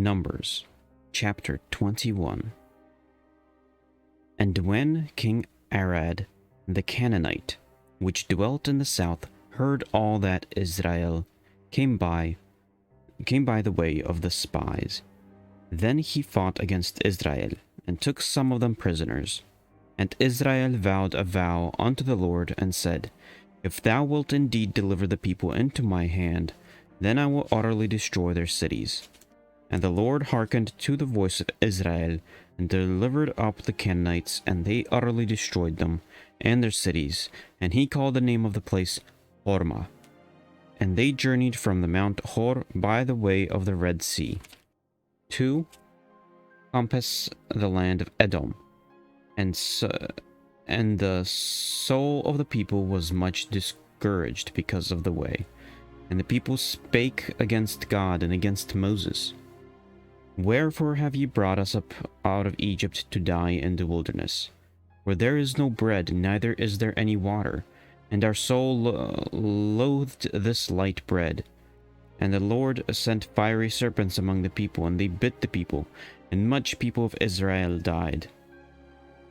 Numbers chapter 21. And when King Arad the Canaanite, which dwelt in the south, heard all that Israel came by the way of the spies, then he fought against Israel, and took some of them prisoners. And Israel vowed a vow unto the Lord, and said, If thou wilt indeed deliver the people into my hand, then I will utterly destroy their cities. And the Lord hearkened to the voice of Israel, and delivered up the Canaanites, and they utterly destroyed them, and their cities. And he called the name of the place Hormah. And they journeyed from the Mount Hor by the way of the Red Sea, to compass the land of Edom. And the soul of the people was much discouraged because of the way. And the people spake against God and against Moses. Wherefore have ye brought us up out of Egypt to die in the wilderness? For there is no bread, neither is there any water, and our soul loathed this light bread. And the Lord sent fiery serpents among the people, and they bit the people, and much people of Israel died.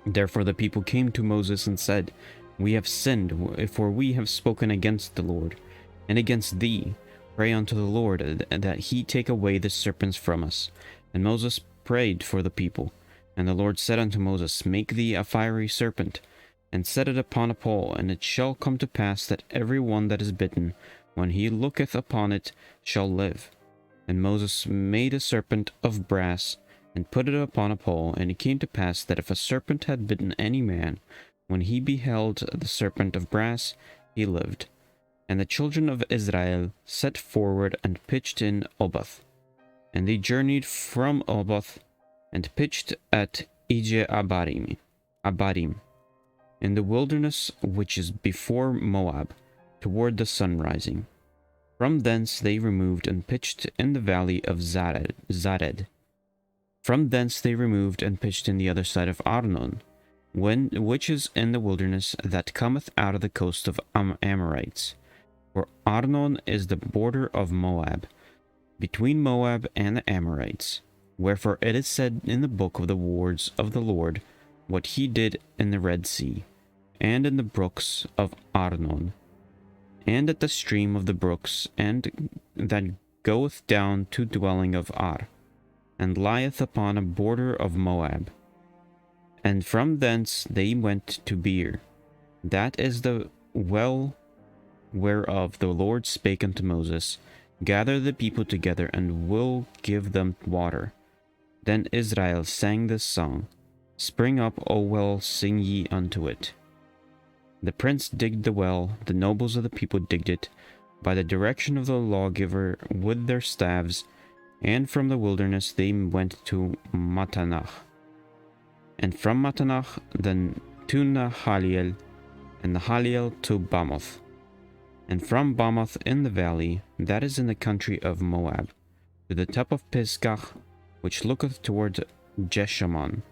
Therefore the people came to Moses and said, We have sinned, for we have spoken against the Lord, and against thee. Pray unto the Lord, that he take away the serpents from us. And Moses prayed for the people. And the Lord said unto Moses, Make thee a fiery serpent, and set it upon a pole, and it shall come to pass that every one that is bitten, when he looketh upon it, shall live. And Moses made a serpent of brass, and put it upon a pole. And it came to pass that if a serpent had bitten any man, when he beheld the serpent of brass, he lived. And the children of Israel set forward and pitched in Oboth. And they journeyed from Oboth, and pitched at Abarim, in the wilderness which is before Moab, toward the sunrising. From thence they removed and pitched in the valley of Zared. From thence they removed and pitched in the other side of Arnon, which is in the wilderness that cometh out of the coast of Amorites. For Arnon is the border of Moab, between Moab and the Amorites. Wherefore it is said in the book of the words of the Lord, what he did in the Red Sea, and in the brooks of Arnon, and at the stream of the brooks, and that goeth down to dwelling of Ar, and lieth upon a border of Moab. And from thence they went to Beer, that is the well whereof the Lord spake unto Moses, Gather the people together, and will give them water. Then Israel sang this song, Spring up, O well, sing ye unto it. The prince digged the well, the nobles of the people digged it, by the direction of the lawgiver with their staves, and from the wilderness they went to Matanach, and from Matanach then to Nahaliel, and Nahaliel to Bamoth, and from Bamoth in the valley, that is in the country of Moab, to the top of Pisgah, which looketh toward Jeshimon.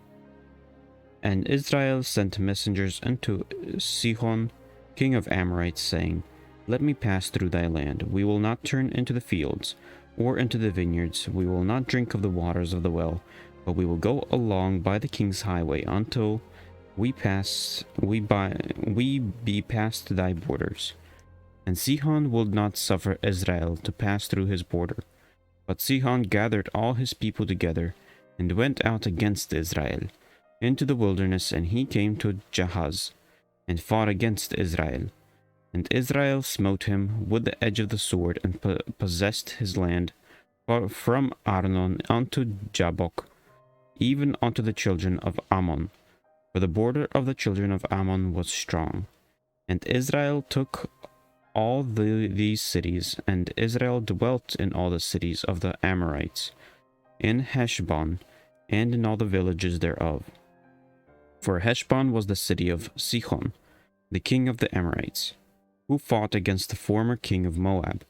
And Israel sent messengers unto Sihon, king of Amorites, saying, Let me pass through thy land. We will not turn into the fields, or into the vineyards. We will not drink of the waters of the well, but we will go along by the king's highway until we be past thy borders. And Sihon would not suffer Israel to pass through his border. But Sihon gathered all his people together, and went out against Israel into the wilderness, and he came to Jahaz, and fought against Israel. And Israel smote him with the edge of the sword, and possessed his land from Arnon unto Jabbok, even unto the children of Ammon. For the border of the children of Ammon was strong. And Israel took all these cities, and Israel dwelt in all the cities of the Amorites, in Heshbon, and in all the villages thereof. For Heshbon was the city of Sihon, the king of the Amorites, who fought against the former king of Moab,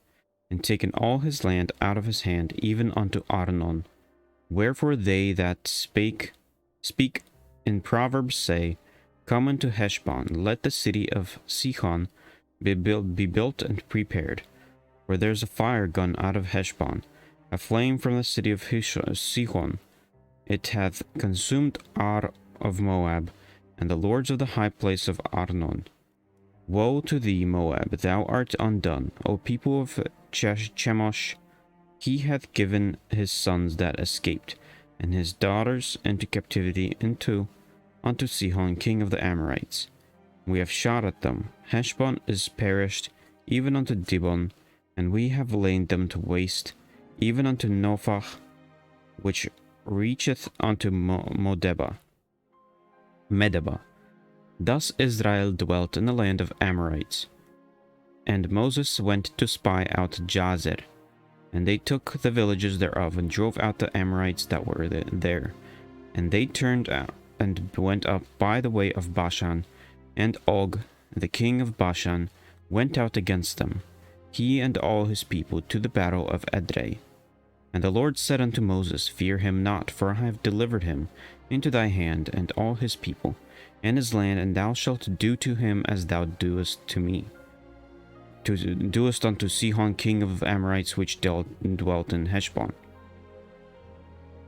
and taken all his land out of his hand, even unto Arnon. Wherefore they that speak in Proverbs say, Come unto Heshbon, let the city of Sihon be built and prepared. For there's a fire gone out of Heshbon, a flame from the city of Sihon. It hath consumed Ar of Moab, and the lords of the high place of Arnon. Woe to thee, Moab, thou art undone, O people of Chemosh. He hath given his sons that escaped, and his daughters into captivity unto Sihon king of the Amorites. We have shot at them. Heshbon is perished, even unto Dibon, and we have laid them to waste, even unto Nophach, which reacheth unto Medeba. Thus Israel dwelt in the land of Amorites. And Moses went to spy out Jazer, and they took the villages thereof, and drove out the Amorites that were there. And they turned out, and went up by the way of Bashan, and Og, the king of Bashan, went out against them, he and all his people, to the battle of Edrei. And the Lord said unto Moses, Fear him not, for I have delivered him into thy hand, and all his people, and his land, and thou shalt do to him as thou doest to me. Doest unto Sihon king of Amorites, which dwelt in Heshbon.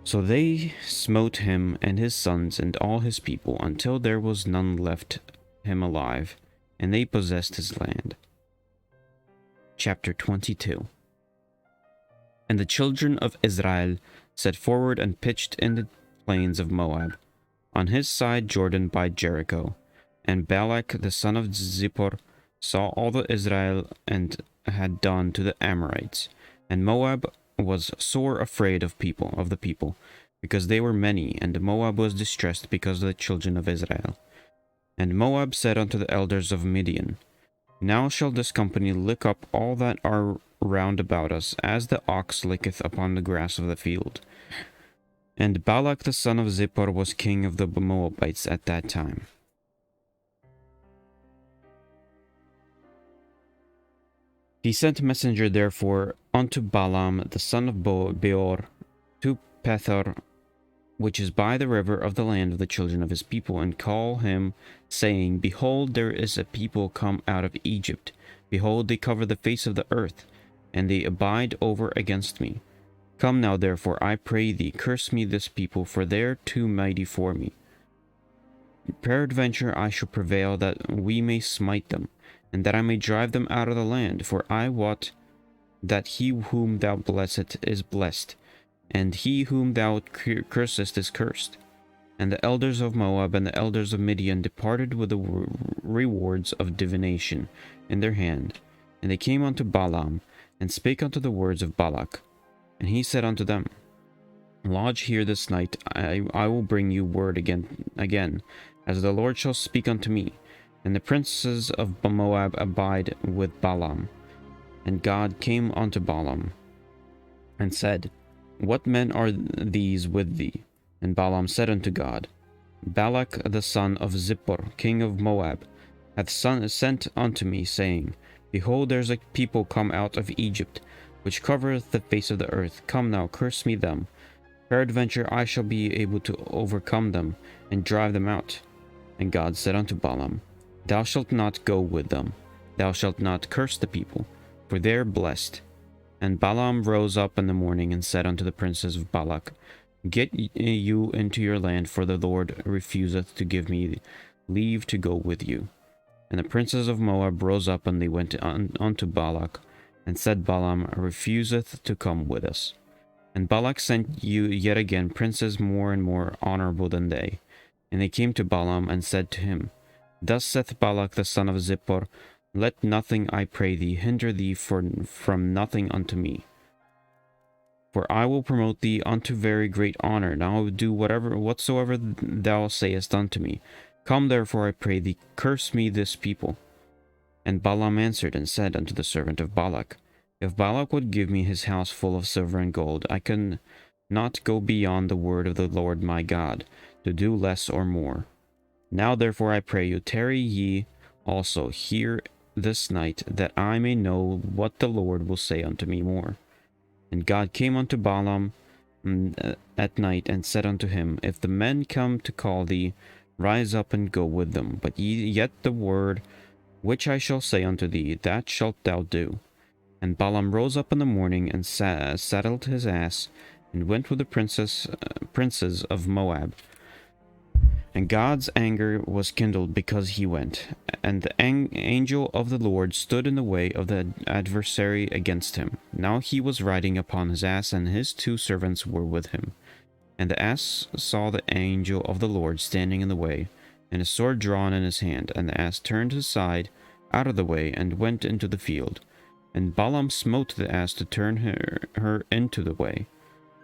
So they smote him and his sons and all his people, until there was none left him alive, and they possessed his land. Chapter 22. And the children of Israel set forward and pitched in the plains of Moab, on his side Jordan by Jericho. And Balak the son of Zippor saw all that Israel had done to the Amorites, and Moab was sore afraid of the people, because they were many, and Moab was distressed because of the children of Israel. And Moab said unto the elders of Midian, Now shall this company lick up all that are round about us, as the ox licketh upon the grass of the field. And Balak the son of Zippor was king of the Moabites at that time. He sent messenger therefore unto Balaam the son of Beor to Pethor, which is by the river of the land of the children of his people, and call him, saying, Behold, there is a people come out of Egypt. Behold, they cover the face of the earth, and they abide over against me. Come now, therefore, I pray thee, curse me this people, for they are too mighty for me. Peradventure I shall prevail that we may smite them, and that I may drive them out of the land. For I wot that he whom thou blessest is blessed, and he whom thou cursest is cursed. And the elders of Moab and the elders of Midian departed with the rewards of divination in their hand. And they came unto Balaam, and spake unto the words of Balak. And he said unto them, Lodge here this night, I will bring you word again, as the Lord shall speak unto me. And the princes of Moab abide with Balaam. And God came unto Balaam, and said, What men are these with thee? And Balaam said unto God, Balak the son of Zippor, king of Moab, hath sent unto me, saying, Behold, there is a people come out of Egypt, which covereth the face of the earth. Come now, curse me them. Peradventure I shall be able to overcome them, and drive them out. And God said unto Balaam, Thou shalt not go with them. Thou shalt not curse the people, for they are blessed. And Balaam rose up in the morning, and said unto the princes of Balak, Get you into your land, for the Lord refuseth to give me leave to go with you. And the princes of Moab rose up, and they went unto Balak, and said, Balaam refuseth to come with us. And Balak sent you yet again princes more and more honorable than they. And they came to Balaam, and said to him, Thus saith Balak the son of Zippor, Let nothing, I pray thee, hinder thee from nothing unto me. For I will promote thee unto very great honor, and I will do whatsoever thou sayest unto me. Come therefore, I pray thee, curse me this people. And Balaam answered and said unto the servant of Balak, If Balak would give me his house full of silver and gold, I can not go beyond the word of the Lord my God, to do less or more. Now therefore I pray you, tarry ye also here this night, that I may know what the Lord will say unto me more. And God came unto Balaam at night, and said unto him, If the men come to call thee, rise up and go with them. But yet the word which I shall say unto thee, that shalt thou do. And Balaam rose up in the morning and saddled his ass, and went with the princes of Moab. And God's anger was kindled because he went, and the angel of the Lord stood in the way of the adversary against him. Now he was riding upon his ass, and his 2 servants were with him. And the ass saw the angel of the Lord standing in the way, and a sword drawn in his hand. And the ass turned aside out of the way, and went into the field. And Balaam smote the ass to turn her into the way.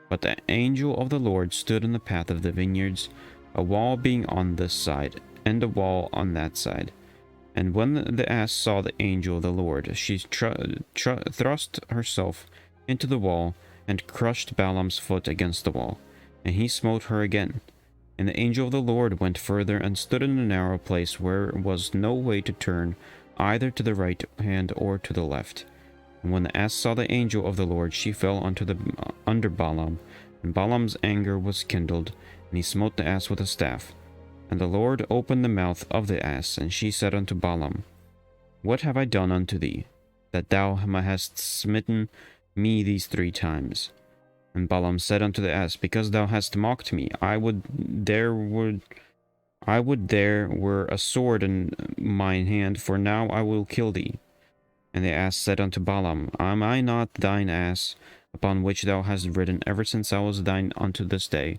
But the angel of the Lord stood in the path of the vineyards, a wall being on this side, and a wall on that side. And when the ass saw the angel of the Lord, she thrust herself into the wall, and crushed Balaam's foot against the wall. And he smote her again. And the angel of the Lord went further, and stood in a narrow place where was no way to turn, either to the right hand or to the left. And when the ass saw the angel of the Lord, she fell under Balaam, and Balaam's anger was kindled, and he smote the ass with a staff. And the Lord opened the mouth of the ass, and she said unto Balaam, What have I done unto thee, that thou hast smitten me these 3 times? And Balaam said unto the ass, Because thou hast mocked me, I would there were a sword in mine hand, for now I will kill thee. And the ass said unto Balaam, Am I not thine ass, upon which thou hast ridden ever since I was thine unto this day?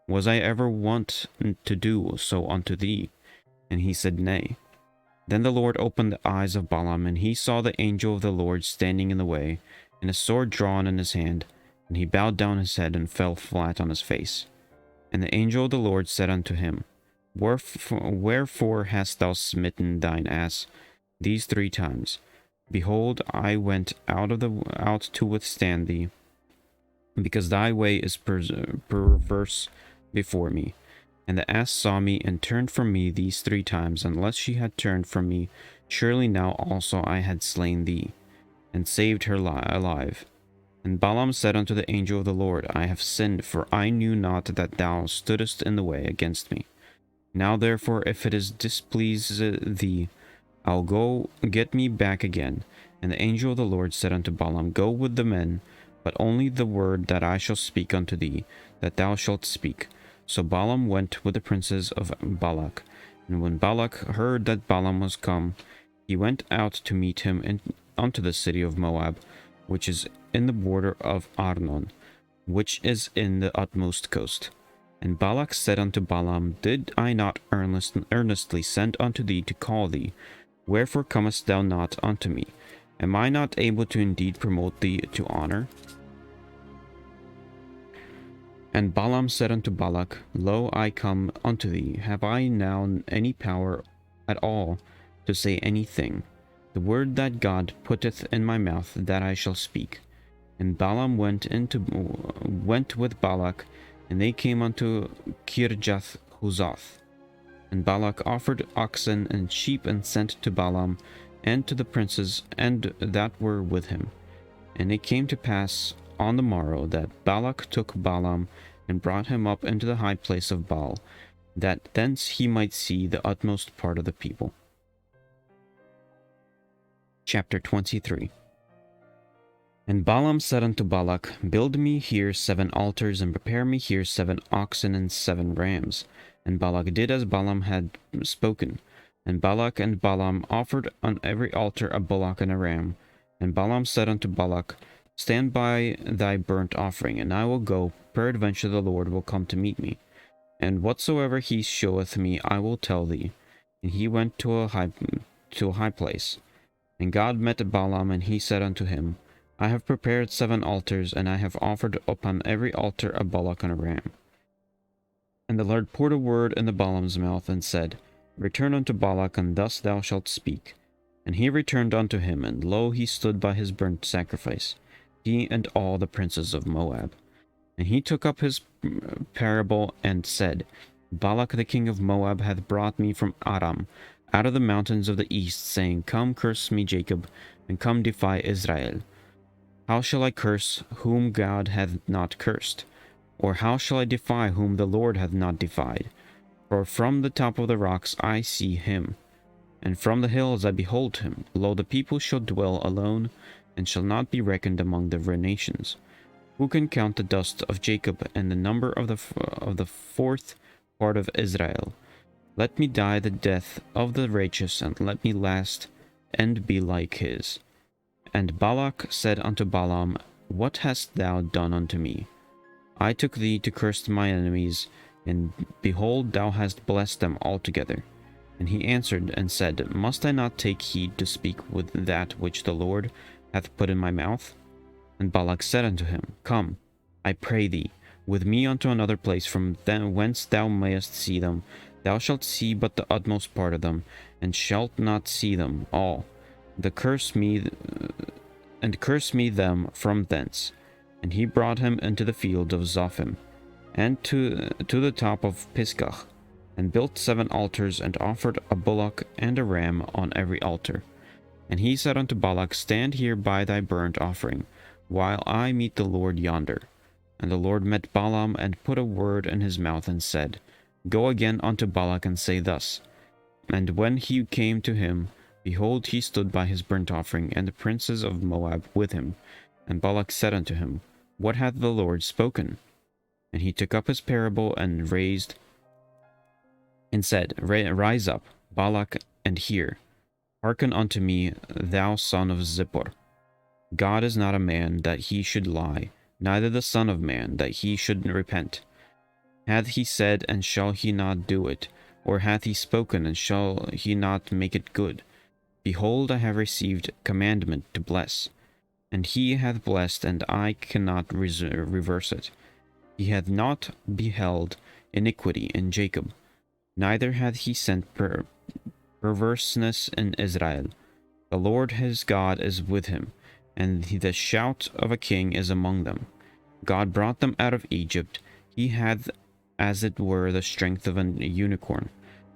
Was I ever wont to do so unto thee? And he said, Nay. Then the Lord opened the eyes of Balaam, and he saw the angel of the Lord standing in the way, and a sword drawn in his hand. And he bowed down his head, and fell flat on his face. And the angel of the Lord said unto him, Wherefore hast thou smitten thine ass these 3 times? Behold, I went out to withstand thee, because thy way is perverse before me. And the ass saw me, and turned from me these 3 times. Unless she had turned from me, surely now also I had slain thee, and saved her alive. And Balaam said unto the angel of the Lord, I have sinned, for I knew not that thou stoodest in the way against me. Now therefore, if it is displease thee, I'll go get me back again. And the angel of the Lord said unto Balaam, Go with the men, but only the word that I shall speak unto thee, that thou shalt speak. So Balaam went with the princes of Balak. And when Balak heard that Balaam was come, he went out to meet him unto the city of Moab, which is in the border of Arnon, which is in the utmost coast. And Balak said unto Balaam, Did I not earnestly send unto thee to call thee? Wherefore comest thou not unto me? Am I not able to indeed promote thee to honor? And Balaam said unto Balak, Lo, I come unto thee. Have I now any power at all to say anything? The word that God putteth in my mouth, that I shall speak. And Balaam went with Balak, and they came unto Kirjath Huzoth. And Balak offered oxen and sheep, and sent to Balaam and to the princes and that were with him. And it came to pass on the morrow that Balak took Balaam and brought him up into the high place of Baal, that thence he might see the utmost part of the people. Chapter 23. And Balaam said unto Balak, Build me here 7 altars, and prepare me here 7 oxen and 7 rams. And Balak did as Balaam had spoken. And Balak and Balaam offered on every altar a bullock and a ram. And Balaam said unto Balak, Stand by thy burnt offering, and I will go, peradventure the Lord will come to meet me. And whatsoever he showeth me I will tell thee. And he went to a high place. And God met Balaam, and he said unto him, I have prepared 7 altars, and I have offered upon every altar a bullock and a ram. And the Lord poured a word into Balaam's mouth, and said, Return unto Balak, and thus thou shalt speak. And he returned unto him, and lo, he stood by his burnt sacrifice, he and all the princes of Moab. And he took up his parable, and said, Balak the king of Moab hath brought me from Aram, out of the mountains of the east, saying, Come, curse me, Jacob, and come defy Israel. How shall I curse whom God hath not cursed? Or how shall I defy whom the Lord hath not defied? For from the top of the rocks I see him, and from the hills I behold him. Lo, the people shall dwell alone, and shall not be reckoned among the nations. Who can count the dust of Jacob and the number of the fourth part of Israel? Let me die the death of the righteous, and let me last and be like his. And Balak said unto Balaam, What hast thou done unto me? I took thee to curse my enemies, and behold, thou hast blessed them altogether. And he answered and said, Must I not take heed to speak with that which the Lord hath put in my mouth? And Balak said unto him, Come, I pray thee, with me unto another place from whence thou mayest see them. Thou shalt see but the utmost part of them, and shalt not see them all. Curse me them from thence. And he brought him into the field of Zophim, and to the top of Pisgah, and built 7 altars, and offered a bullock and a ram on every altar. And he said unto Balak, Stand here by thy burnt offering, while I meet the Lord yonder. And the Lord met Balaam, and put a word in his mouth, and said, Go again unto Balak, and say thus. And when he came to him, behold, he stood by his burnt offering, and the princes of Moab with him. And Balak said unto him, What hath the Lord spoken? And he took up his parable, and said, Rise up, Balak, and hear. Hearken unto me, thou son of Zippor. God is not a man that he should lie, neither the son of man that he should repent. Hath he said, and shall he not do it? Or hath he spoken, and shall he not make it good? Behold, I have received commandment to bless. And he hath blessed, and I cannot reverse it. He hath not beheld iniquity in Jacob, neither hath he sent perverseness in Israel. The Lord his God is with him, and the shout of a king is among them. God brought them out of Egypt. He hath as it were the strength of an unicorn.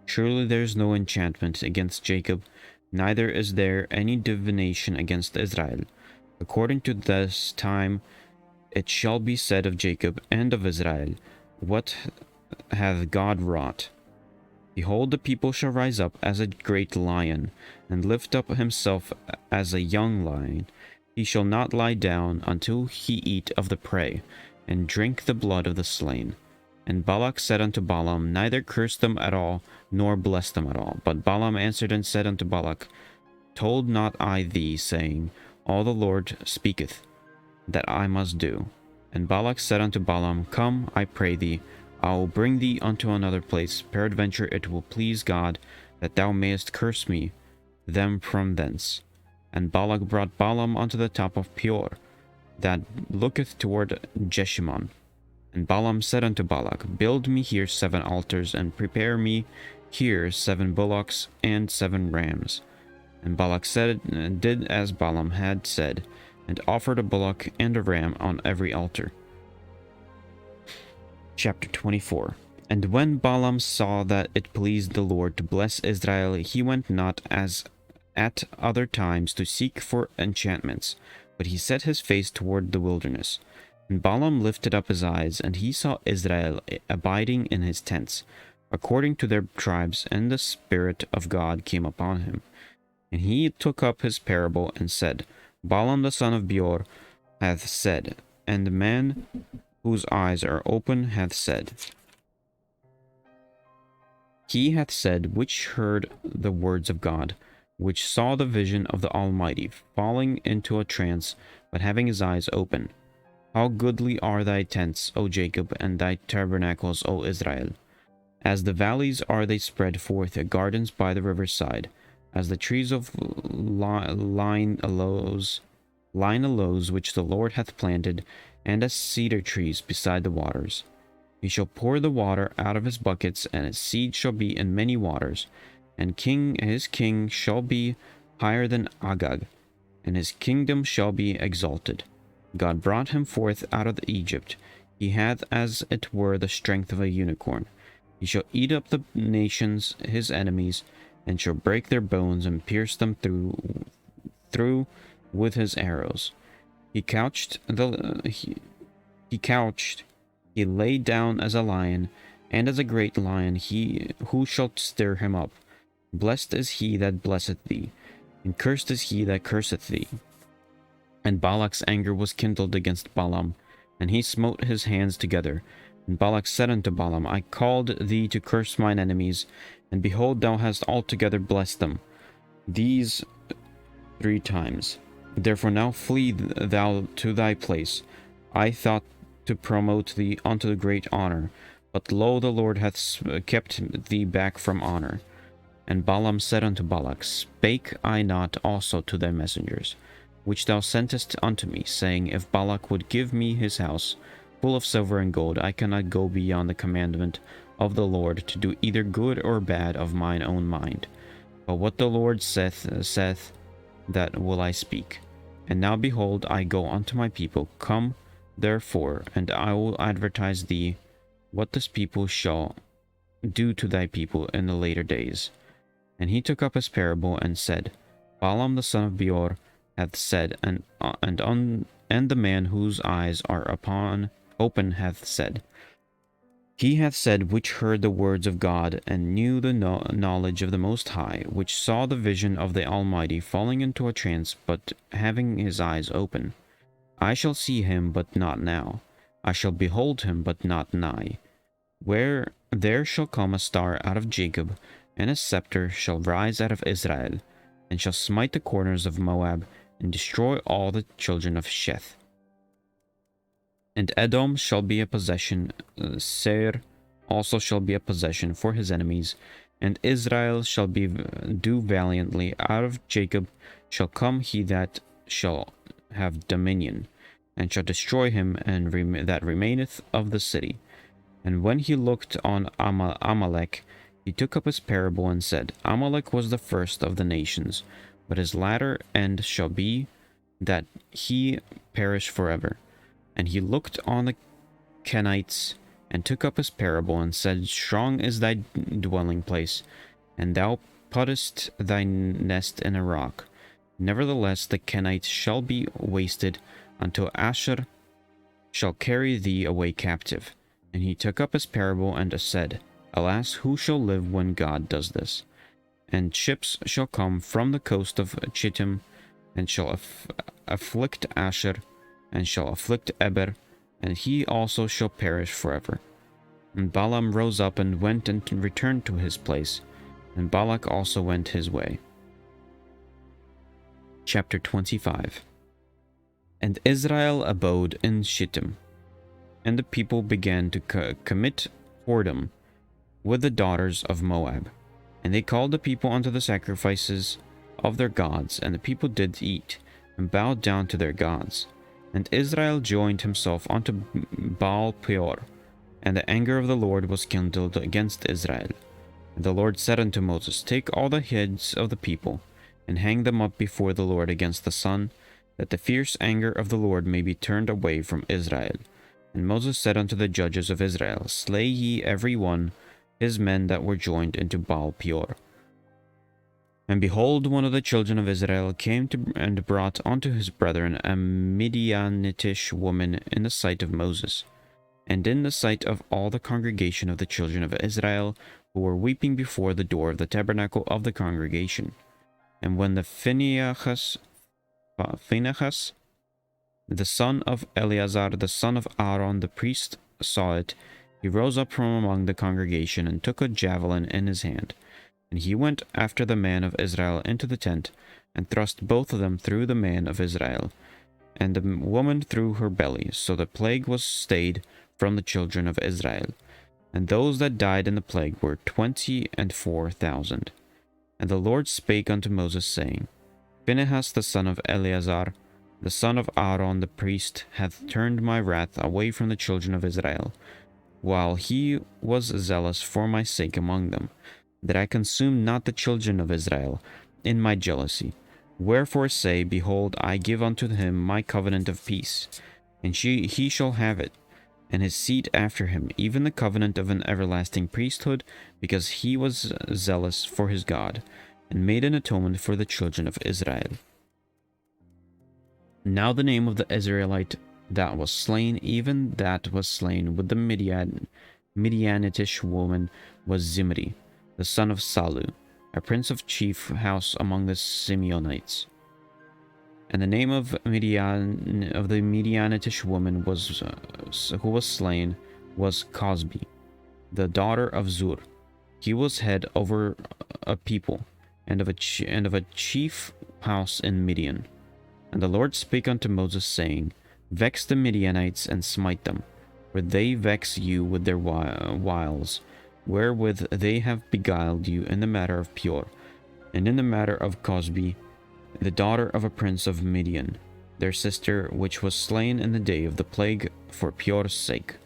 Surely there is no enchantment against Jacob, neither is there any divination against Israel. According to this time it shall be said of Jacob and of Israel, What hath God wrought? Behold, the people shall rise up as a great lion, and lift up himself as a young lion. He shall not lie down until he eat of the prey, and drink the blood of the slain. And Balak said unto Balaam, Neither curse them at all, nor bless them at all. But Balaam answered and said unto Balak, Told not I thee, saying, All the Lord speaketh, that I must do? And Balak said unto Balaam, Come, I pray thee, I will bring thee unto another place. Peradventure it will please God, that thou mayest curse me them from thence. And Balak brought Balaam unto the top of Peor, that looketh toward Jeshimon. And Balaam said unto Balak, Build me here 7 altars, and prepare me here 7 bullocks and 7 rams. And Balak said and did as Balaam had said, and offered a bullock and a ram on every altar. Chapter 24. And when Balaam saw that it pleased the Lord to bless Israel, he went not as at other times to seek for enchantments, but he set his face toward the wilderness. And Balaam lifted up his eyes, and he saw Israel abiding in his tents, according to their tribes, and the Spirit of God came upon him. And he took up his parable, and said, Balaam the son of Beor hath said, and the man whose eyes are open hath said. He hath said, which heard the words of God, which saw the vision of the Almighty, falling into a trance, but having his eyes open. How goodly are thy tents, O Jacob, and thy tabernacles, O Israel! As the valleys are they spread forth, gardens by the riverside, as the trees of line aloes which the Lord hath planted, and as cedar trees beside the waters. He shall pour the water out of his buckets, and his seed shall be in many waters, and his king shall be higher than Agag, and his kingdom shall be exalted. God brought him forth out of Egypt. He hath as it were the strength of a unicorn. He shall eat up the nations his enemies, and shall break their bones and pierce them through with his arrows. He lay down as a lion, and as a great lion. Who shall stir him up? Blessed is he that blesseth thee, and cursed is he that curseth thee. And Balak's anger was kindled against Balaam, and he smote his hands together. And Balak said unto Balaam, I called thee to curse mine enemies, and behold, thou hast altogether blessed them, these 3 times. Therefore now flee thou to thy place. I thought to promote thee unto the great honor, but lo, the Lord hath kept thee back from honor. And Balaam said unto Balak, Spake I not also to thy messengers, which thou sentest unto me, saying, If Balak would give me his house full of silver and gold, I cannot go beyond the commandment of the Lord to do either good or bad of mine own mind. But what the Lord saith, that will I speak. And now behold, I go unto my people. Come therefore, and I will advertise thee what this people shall do to thy people in the later days. And he took up his parable and said, Balaam the son of Beor hath said, and the man whose eyes are open hath said. He hath said, which heard the words of God, and knew the knowledge of the Most High, which saw the vision of the Almighty, falling into a trance, but having his eyes open. I shall see him, but not now. I shall behold him, but not nigh. Where there shall come a star out of Jacob, and a scepter shall rise out of Israel, and shall smite the corners of Moab, and destroy all the children of Sheth. And Edom shall be a possession, Seir also shall be a possession for his enemies, and Israel shall do valiantly. Out of Jacob shall come he that shall have dominion, and shall destroy him and that remaineth of the city. And when he looked on Amalek, he took up his parable and said, Amalek was the first of the nations, but his latter end shall be that he perish forever. And he looked on the Kenites, and took up his parable, and said, Strong is thy dwelling place, and thou puttest thy nest in a rock. Nevertheless the Kenites shall be wasted, until Asher shall carry thee away captive. And he took up his parable, and said, Alas, who shall live when God does this? And ships shall come from the coast of Chittim, and shall afflict Asher, and shall afflict Eber, and he also shall perish forever. And Balaam rose up and went and returned to his place, and Balak also went his way. Chapter 25. And Israel abode in Shittim, and the people began to commit whoredom with the daughters of Moab. And they called the people unto the sacrifices of their gods, and the people did eat, and bowed down to their gods. And Israel joined himself unto Baal Peor, and the anger of the Lord was kindled against Israel. And the Lord said unto Moses, Take all the heads of the people, and hang them up before the Lord against the sun, that the fierce anger of the Lord may be turned away from Israel. And Moses said unto the judges of Israel, Slay ye every one his men that were joined into Baal Peor. And behold, one of the children of Israel came and brought unto his brethren a Midianitish woman in the sight of Moses, and in the sight of all the congregation of the children of Israel, who were weeping before the door of the tabernacle of the congregation. And when the Phinehas, the son of Eleazar, the son of Aaron, the priest, saw it, he rose up from among the congregation, and took a javelin in his hand. And he went after the man of Israel into the tent, and thrust both of them through the man of Israel, and the woman through her belly. So the plague was stayed from the children of Israel. And those that died in the plague were 24,000. And the Lord spake unto Moses, saying, Phinehas the son of Eleazar, the son of Aaron the priest, hath turned my wrath away from the children of Israel, while he was zealous for my sake among them, that I consume not the children of Israel in my jealousy. Wherefore say, Behold, I give unto him my covenant of peace, and he shall have it, and his seed after him, even the covenant of an everlasting priesthood, because he was zealous for his God, and made an atonement for the children of Israel. Now the name of the Israelite that was slain, even that was slain with the Midianitish woman, was Zimri, the son of Salu, a prince of chief house among the Simeonites. And the name of Midian, of the Midianitish woman was who was slain, was Cosbi, the daughter of Zur. He was head over a people, and of a chief house in Midian. And the Lord spake unto Moses, saying, Vex the Midianites and smite them, for they vex you with their wiles, wherewith they have beguiled you in the matter of Peor, and in the matter of Cosbi, the daughter of a prince of Midian, their sister, which was slain in the day of the plague for Peor's sake.